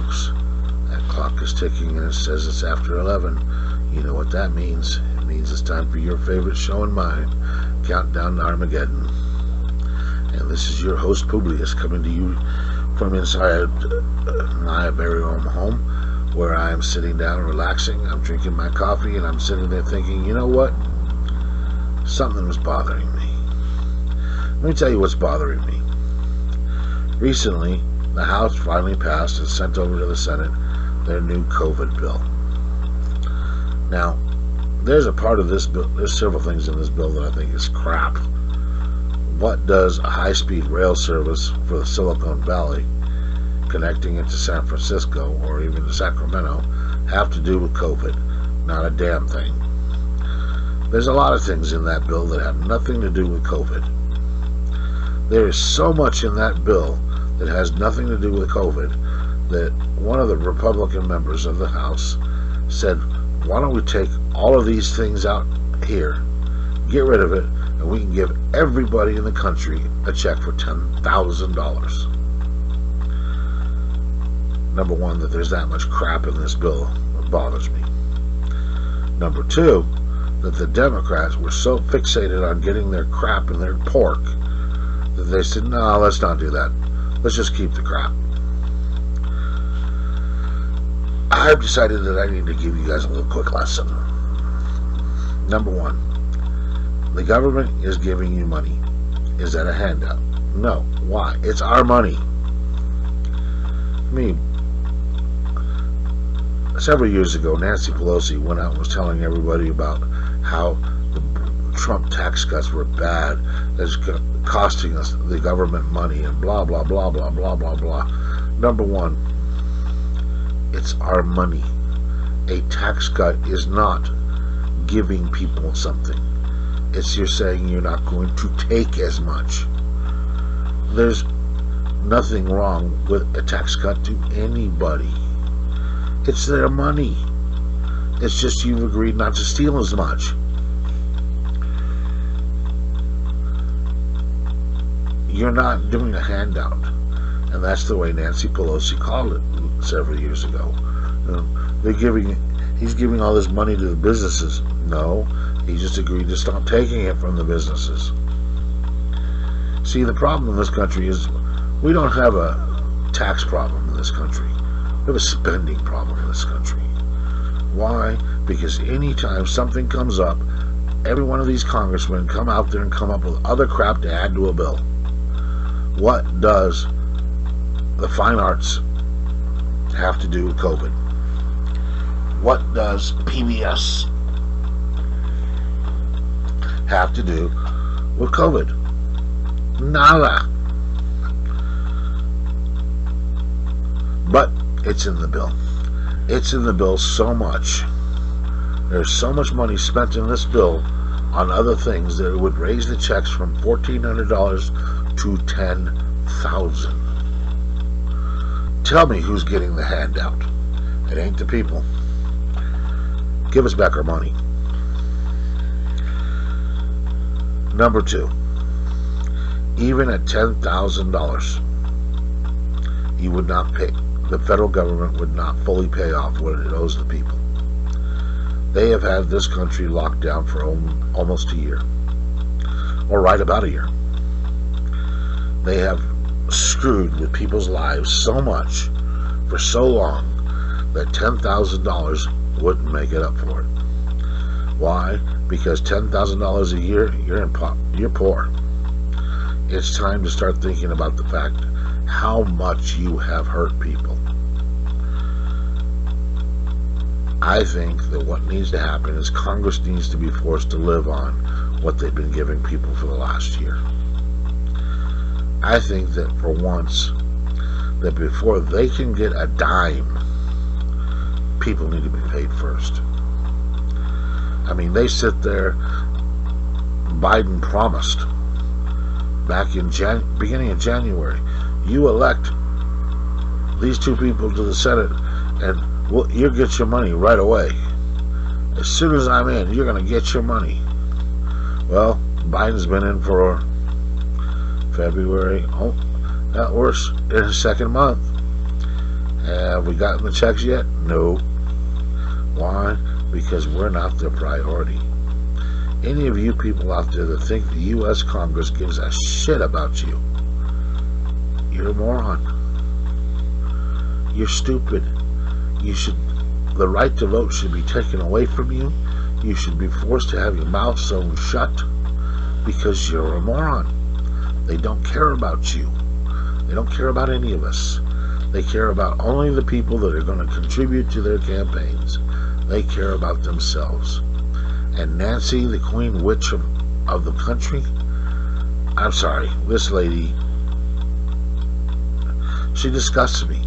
folks. That clock is ticking and it says it's after 11. You know what that means. It means it's time for your favorite show and mine, Countdown to Armageddon. And this is your host, Publius, coming to you from inside my very own home, where I am sitting down relaxing. I'm drinking my coffee and I'm sitting there thinking, you know what? Something was bothering me. Let me tell you what's bothering me. Recently, the House finally passed and sent over to the Senate their new COVID bill. Now, there's a part of this bill, there's several things in this bill that I think is crap. What does a high-speed rail service for the Silicon Valley, connecting it to San Francisco or even to Sacramento, have to do with COVID? Not a damn thing. There's a lot of things in that bill that have nothing to do with COVID. There is so much in that bill that has nothing to do with COVID that one of the Republican members of the House said, why don't we take all of these things out here, get rid of it, and we can give everybody in the country a check for $10,000. Number one, that there's that much crap in this bill bothers me. Number two, that the Democrats were so fixated on getting their crap and their pork that they said, no, let's not do that. Let's just keep the crap. I've decided that I need to give you guys a little quick lesson. Number one, the government is giving you money. Is that a handout? No. Why? It's our money. I mean, several years ago, Nancy Pelosi went out and was telling everybody about how the Trump tax cuts were bad, that's costing us the government money, and blah, blah, blah, blah, blah, blah, blah. Number one, it's our money. A tax cut is not giving people something. It's you're saying you're not going to take as much. There's nothing wrong with a tax cut to anybody. It's their money. It's just you've agreed not to steal as much. You're not doing a handout. And that's the way Nancy Pelosi called it several years ago. He's giving all this money to the businesses. No, he just agreed to stop taking it from the businesses. See, the problem in this country is we don't have a tax problem in this country. We have a spending problem in this country. Why? Because anytime something comes up, every one of these congressmen come out there and come up with other crap to add to a bill. What does the fine arts have to do with COVID? What does PBS have to do with COVID? Nada. But it's in the bill. It's in the bill so much. There's so much money spent in this bill on other things that it would raise the checks from $1,400 to $10,000. Tell me who's getting the handout. It ain't the people. Give us back our money. Number two, even at $10,000, you would not pay. The federal government would not fully pay off what it owes the people. They have had this country locked down for almost a year, or right about a year. They have screwed with people's lives so much for so long that $10,000 wouldn't make it up for it. Why? Because $10,000 a year, you're poor. It's time to start thinking about the fact how much you have hurt people. I think that what needs to happen is Congress needs to be forced to live on what they've been giving people for the last year. I think that for once, that before they can get a dime, people need to be paid first. I mean, they sit there, Biden promised back in beginning of January, you elect these two people to the Senate and you'll get your money right away. As soon as I'm in, you're going to get your money. Well, Biden's been in for February, at worst, in his second month. Have we gotten the checks yet? No. Why? Because we're not their priority. Any of you people out there that think the U.S. Congress gives a shit about you, you're a moron. You're stupid. The right to vote should be taken away from you. You should be forced to have your mouth sewn shut because you're a moron. They don't care about you. They don't care about any of us. They care about only the people that are going to contribute to their campaigns. They care about themselves. And Nancy, the queen witch of the country, I'm sorry, this lady, she disgusts me.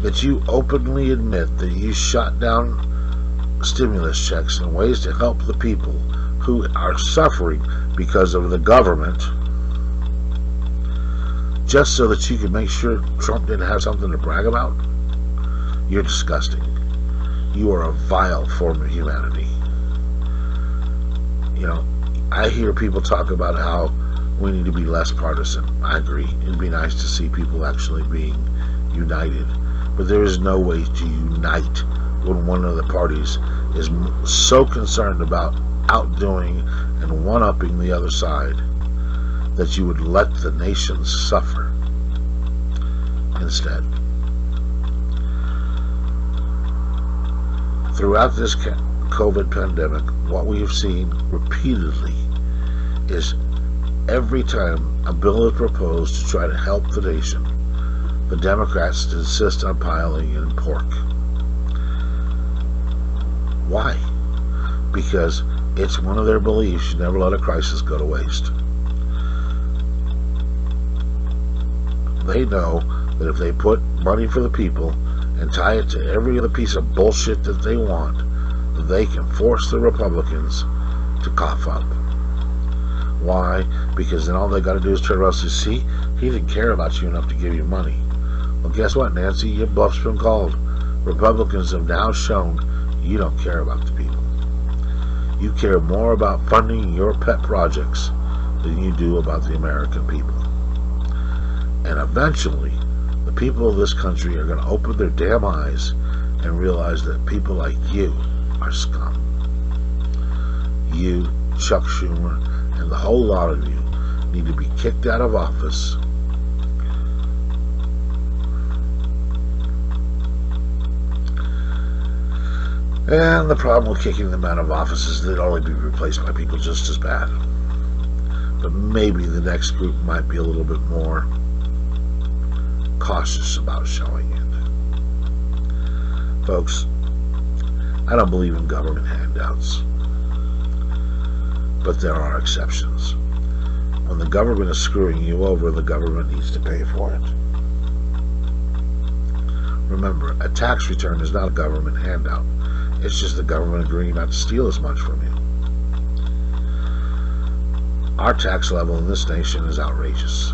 That you openly admit that you shot down stimulus checks and ways to help the people who are suffering because of the government, just so that you can make sure Trump didn't have something to brag about. You're disgusting. You are a vile form of humanity. You know, I hear people talk about how we need to be less partisan. I agree. It'd be nice to see people actually being united. But there is no way to unite when one of the parties is so concerned about outdoing and one-upping the other side that you would let the nation suffer instead. Throughout this COVID pandemic, what we have seen repeatedly is every time a bill is proposed to try to help the nation, the Democrats insist on piling in pork. Why? Because it's one of their beliefs you never let a crisis go to waste. They know that if they put money for the people and tie it to every other piece of bullshit that they want, they can force the Republicans to cough up. Why? Because then all they got to do is turn around and say, see, he didn't care about you enough to give you money. Well, guess what, Nancy? Your bluff's been called. Republicans have now shown you don't care about the people. You care more about funding your pet projects than you do about the American people. And eventually, the people of this country are going to open their damn eyes and realize that people like you are scum. You, Chuck Schumer, and the whole lot of you need to be kicked out of office. And the problem with kicking them out of office is they'd only be replaced by people just as bad. But maybe the next group might be a little bit more cautious about showing it. Folks, I don't believe in government handouts. But there are exceptions. When the government is screwing you over, the government needs to pay for it. Remember, a tax return is not a government handout. It's just the government agreeing not to steal as much from you. Our tax level in this nation is outrageous.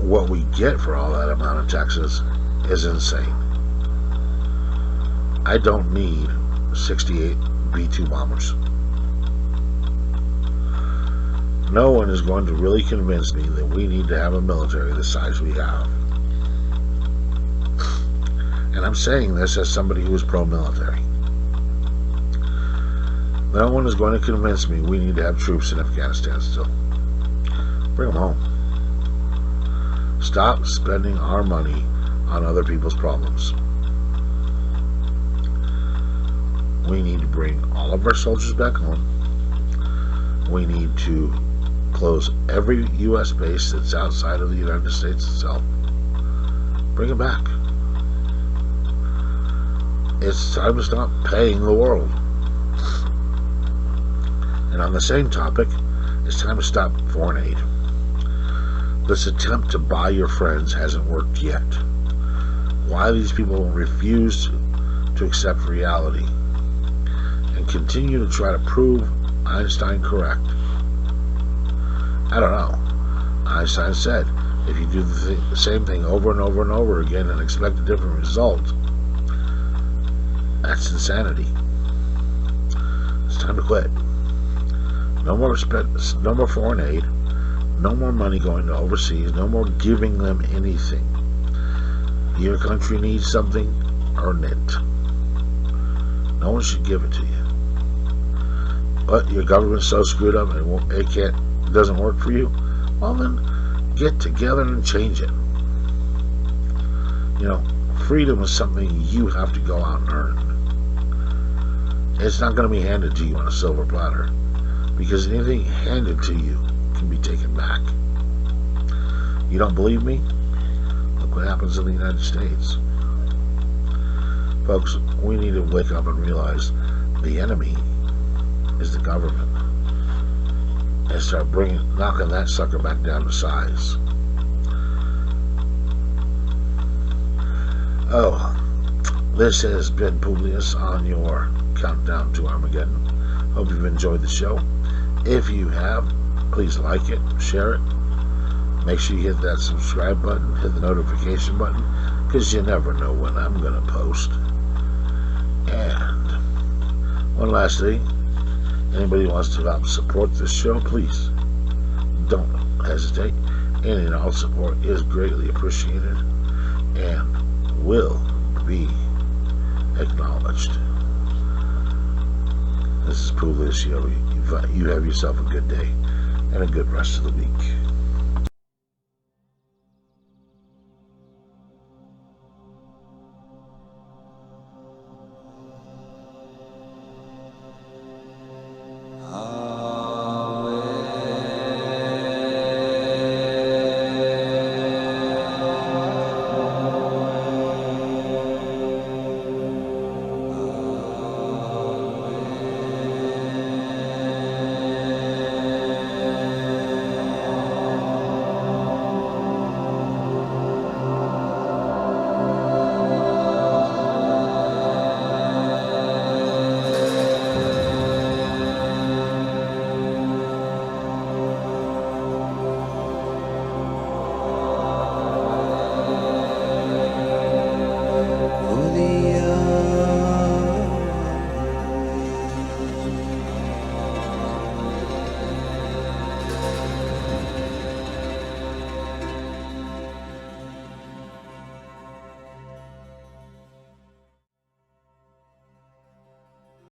What we get for all that amount of taxes is insane. I don't need 68 B-2 bombers. No one is going to really convince me that we need to have a military the size we have. And I'm saying this as somebody who is pro-military. No one is going to convince me we need to have troops in Afghanistan still. Bring them home. Stop spending our money on other people's problems. We need to bring all of our soldiers back home. We need to close every U.S. base that's outside of the United States itself. Bring it back. It's time to stop paying the world. And on the same topic, it's time to stop foreign aid. This attempt to buy your friends hasn't worked yet. Why these people refuse to accept reality and continue to try to prove Einstein correct, I don't know. Einstein said, if you do the same thing over and over and over again and expect a different result, that's insanity. It's time to quit. No more foreign aid. No more money going to overseas. No more giving them anything. Your country needs something, earn it. No one should give it to you. But your government's so screwed up and it doesn't work for you. Well then, get together and change it. You know, freedom is something you have to go out and earn. It's not going to be handed to you on a silver platter, because anything handed to you can be taken back. You don't believe me? Look what happens in the United States. Folks, we need to wake up and realize the enemy is the government, and start knocking that sucker back down to size. Oh, this has been Publius on your countdown to Armageddon. Hope you've enjoyed the show. If you have, please like it, share it. Make sure you hit that subscribe button, hit the notification button, because you never know when I'm going to post. And one last thing, anybody who wants to help support this show, please don't hesitate. Any and all support is greatly appreciated and will be acknowledged. This is Publius. You have yourself a good day and a good rest of the week.